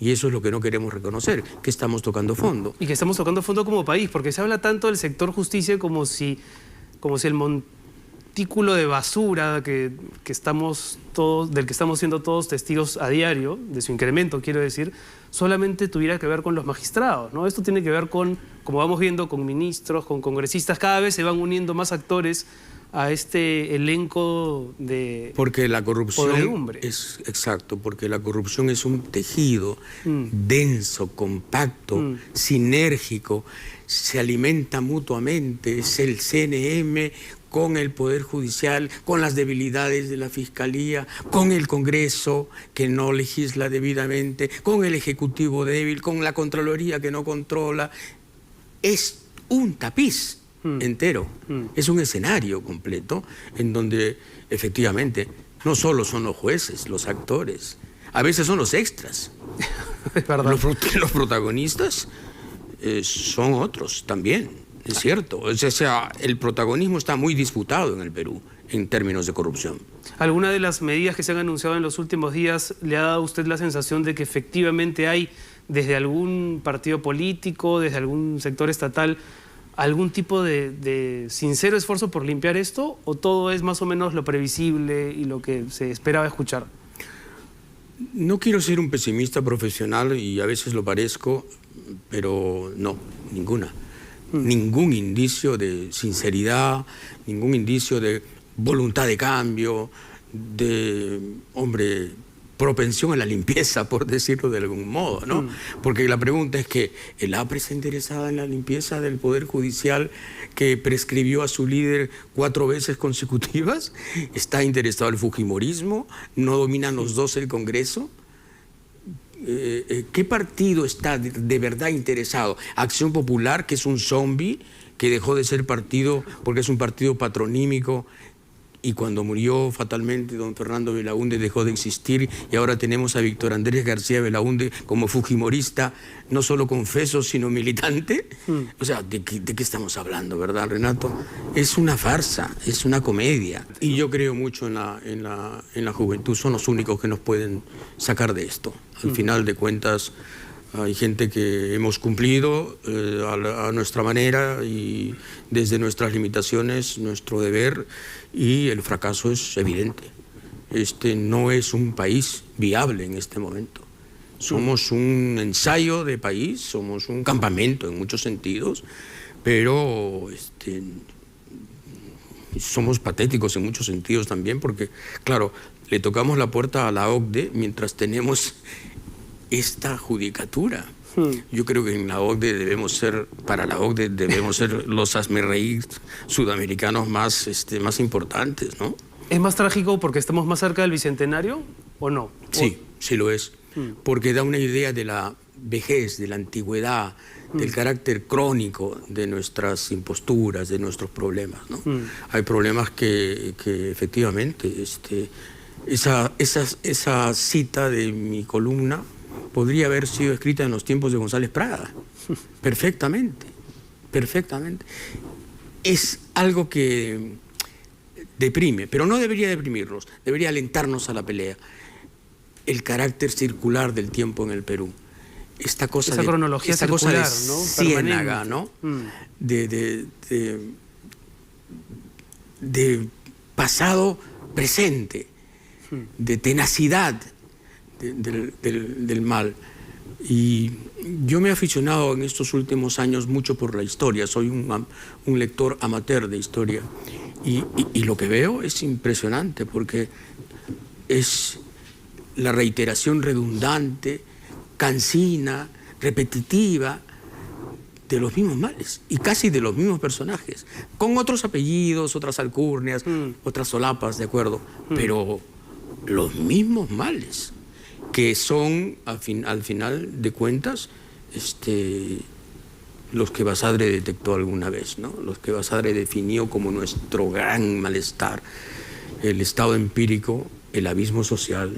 Y eso es lo que no queremos reconocer, que estamos tocando fondo. Y que estamos tocando fondo como país, porque se habla tanto del sector justicia como si el montículo de basura del que estamos siendo todos testigos a diario, de su incremento, quiero decir, solamente tuviera que ver con los magistrados, ¿no? Esto tiene que ver con, como vamos viendo, con ministros, con congresistas. Cada vez se van uniendo más actores a este elenco de porque la corrupción podredumbre. Es exacto, porque la corrupción es un tejido denso, compacto, sinérgico, se alimenta mutuamente, es el CNM con el Poder Judicial, con las debilidades de la Fiscalía, con el Congreso que no legisla debidamente, con el Ejecutivo débil, con la Contraloría que no controla. Es un tapiz entero, es un escenario completo en donde efectivamente no solo son los jueces, los actores, a veces son los extras. Es verdad. Los protagonistas son otros también, es cierto. O sea, el protagonismo está muy disputado en el Perú en términos de corrupción. ¿Alguna de las medidas que se han anunciado en los últimos días le ha dado a usted la sensación de que efectivamente hay desde algún partido político, desde algún sector estatal, algún tipo de sincero esfuerzo por limpiar esto, o todo es más o menos lo previsible y lo que se esperaba escuchar? No quiero ser un pesimista profesional y a veces lo parezco, pero no, ninguna. Ningún indicio de sinceridad, ningún indicio de voluntad de cambio, de, propensión a la limpieza, por decirlo de algún modo, ¿no? Porque la pregunta es que el APRE está interesada en la limpieza del Poder Judicial que prescribió a su líder 4 veces consecutivas, está interesado el fujimorismo, no dominan los dos el Congreso. ¿Qué partido está de verdad interesado? Acción Popular, que es un zombie, que dejó de ser partido porque es un partido patronímico, y cuando murió fatalmente don Fernando Belaúnde dejó de existir, y ahora tenemos a Víctor Andrés García Belaúnde como fujimorista, no solo confeso, sino militante. O sea, ¿de qué estamos hablando, verdad, Renato? Es una farsa, es una comedia. Y yo creo mucho en la juventud, son los únicos que nos pueden sacar de esto. Al final de cuentas, hay gente que hemos cumplido a nuestra manera y desde nuestras limitaciones, nuestro deber, y el fracaso es evidente. Este no es un país viable en este momento. Somos un ensayo de país, somos un campamento en muchos sentidos, pero somos patéticos en muchos sentidos también, porque, claro, le tocamos la puerta a la OCDE mientras tenemos esta judicatura. Yo creo que en la OCDE para la OCDE debemos ser los hazmerreír sudamericanos más importantes, ¿no? ¿Es más trágico porque estamos más cerca del Bicentenario o no? Sí, sí lo es. Porque da una idea de la vejez, de la antigüedad, del carácter crónico de nuestras imposturas, de nuestros problemas, ¿no? Hay problemas que efectivamente, esa cita de mi columna podría haber sido escrita en los tiempos de González Prada, perfectamente, perfectamente. Es algo que deprime, pero no debería deprimirnos, debería alentarnos a la pelea. El carácter circular del tiempo en el Perú. Esa cronología circular, ¿no? Ciénaga, ¿no? De pasado presente, de tenacidad del mal. Y yo me he aficionado en estos últimos años mucho por la historia, soy un lector amateur de historia, y lo que veo es impresionante, porque es la reiteración redundante, cansina, repetitiva de los mismos males y casi de los mismos personajes, con otros apellidos, otras alcurnias, otras solapas, de acuerdo, pero los mismos males, que son al final de cuentas los que Basadre detectó alguna vez, ¿no? Los que Basadre definió como nuestro gran malestar, el estado empírico, el abismo social,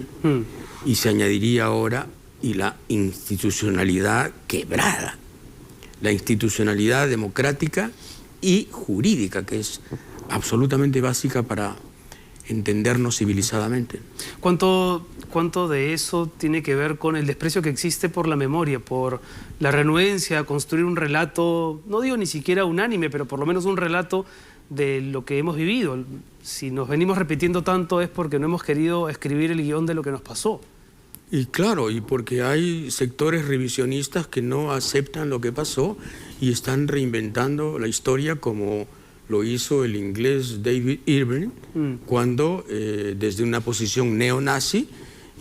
y se añadiría ahora y la institucionalidad quebrada, la institucionalidad democrática y jurídica, que es absolutamente básica para entendernos civilizadamente. ¿Cuánto de eso tiene que ver con el desprecio que existe por la memoria, por la renuencia a construir un relato, no digo ni siquiera unánime, pero por lo menos un relato de lo que hemos vivido? Si nos venimos repitiendo tanto es porque no hemos querido escribir el guión de lo que nos pasó. Y claro, y porque hay sectores revisionistas que no aceptan lo que pasó y están reinventando la historia como lo hizo el inglés David Irving cuando desde una posición neonazi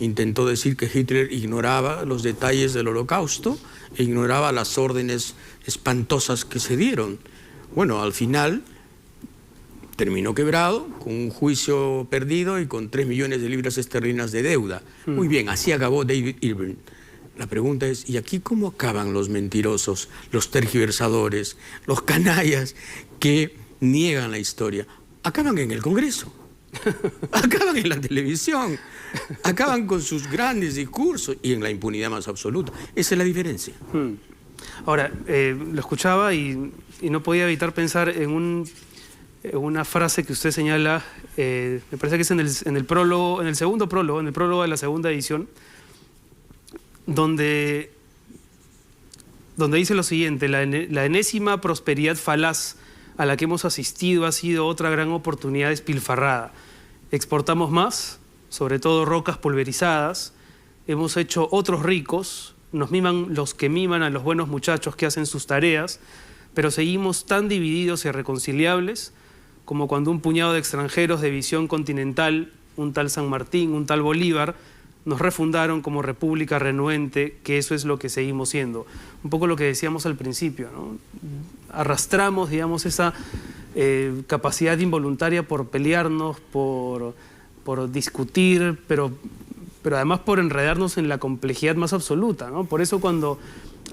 intentó decir que Hitler ignoraba los detalles del Holocausto e ignoraba las órdenes espantosas que se dieron. Bueno, al final terminó quebrado, con un juicio perdido y con 3 millones de libras esterlinas de deuda. Muy bien, así acabó David Irving. La pregunta es, ¿y aquí cómo acaban los mentirosos, los tergiversadores, los canallas que niegan la historia? Acaban en el Congreso, acaban en la televisión, acaban con sus grandes discursos y en la impunidad más absoluta. Esa es la diferencia. Ahora, lo escuchaba y no podía evitar pensar en una frase que usted señala, me parece que es en el prólogo, en el segundo prólogo, en el prólogo de la segunda edición, donde dice lo siguiente: la enésima prosperidad falaz a la que hemos asistido ha sido otra gran oportunidad despilfarrada. Exportamos más, sobre todo rocas pulverizadas, hemos hecho otros ricos, nos miman los que miman a los buenos muchachos que hacen sus tareas, pero seguimos tan divididos y irreconciliables como cuando un puñado de extranjeros de visión continental, un tal San Martín, un tal Bolívar, nos refundaron como república renuente, que eso es lo que seguimos siendo. Un poco lo que decíamos al principio, ¿no? Arrastramos, digamos, esa capacidad involuntaria por pelearnos, por discutir, pero además por enredarnos en la complejidad más absoluta, ¿no? Por eso cuando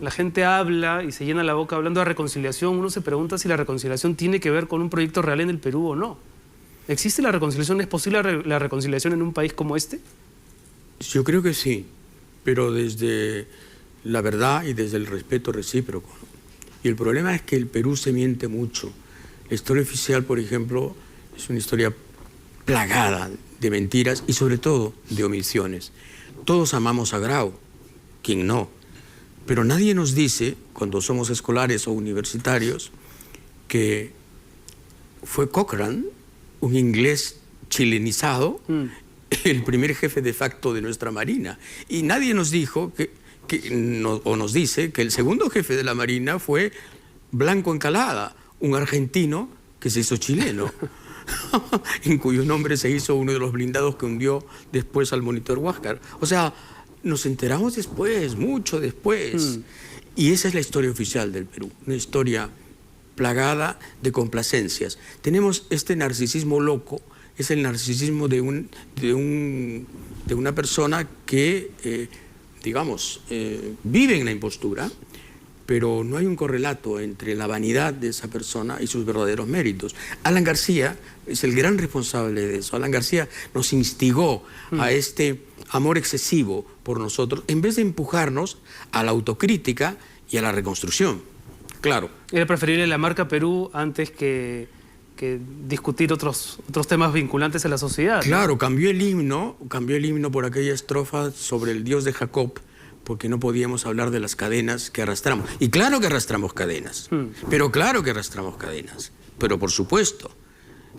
la gente habla y se llena la boca hablando de reconciliación, uno se pregunta si la reconciliación tiene que ver con un proyecto real en el Perú o no. ¿Existe la reconciliación? ¿Es posible la reconciliación en un país como este? Yo creo que sí, pero desde la verdad y desde el respeto recíproco. Y el problema es que el Perú se miente mucho. La historia oficial, por ejemplo, es una historia plagada de mentiras y sobre todo de omisiones. Todos amamos a Grau, ¿quién no? Pero nadie nos dice, cuando somos escolares o universitarios, que fue Cochrane, un inglés chilenizado, el primer jefe de facto de nuestra Marina. Y nadie nos dijo o nos dice que el segundo jefe de la Marina fue Blanco Encalada, un argentino que se hizo chileno, en cuyo nombre se hizo uno de los blindados que hundió después al Monitor Huáscar. O sea, nos enteramos después, mucho después. Y esa es la historia oficial del Perú, una historia plagada de complacencias. Tenemos este narcisismo loco, es el narcisismo de una persona que, vive en la impostura, pero no hay un correlato entre la vanidad de esa persona y sus verdaderos méritos. Alan García es el gran responsable de eso. Alan García nos instigó a este amor excesivo por nosotros, en vez de empujarnos a la autocrítica y a la reconstrucción. Claro. Era preferible la marca Perú antes que discutir otros temas vinculantes a la sociedad, ¿no? Claro, cambió el himno por aquella estrofa sobre el Dios de Jacob, porque no podíamos hablar de las cadenas que arrastramos. Y claro que arrastramos cadenas, pero por supuesto,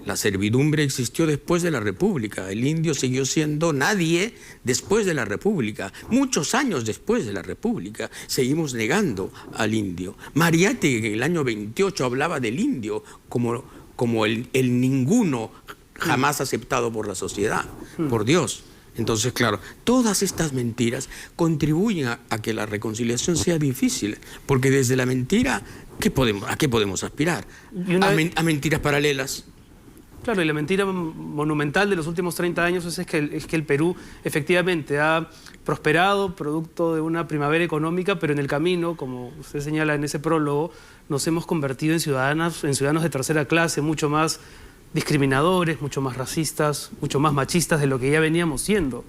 la servidumbre existió después de la República. El indio siguió siendo nadie después de la República. Muchos años después de la República seguimos negando al indio. Mariátegui en el año 28 hablaba del indio como el ninguno jamás aceptado por la sociedad, por Dios. Entonces, claro, todas estas mentiras contribuyen a que la reconciliación sea difícil, porque desde la mentira, ¿a qué podemos aspirar? A mentiras paralelas. Claro, y la mentira monumental de los últimos 30 años es que el Perú efectivamente ha prosperado producto de una primavera económica, pero en el camino, como usted señala en ese prólogo, nos hemos convertido en ciudadanos de tercera clase, mucho más discriminadores, mucho más racistas, mucho más machistas de lo que ya veníamos siendo.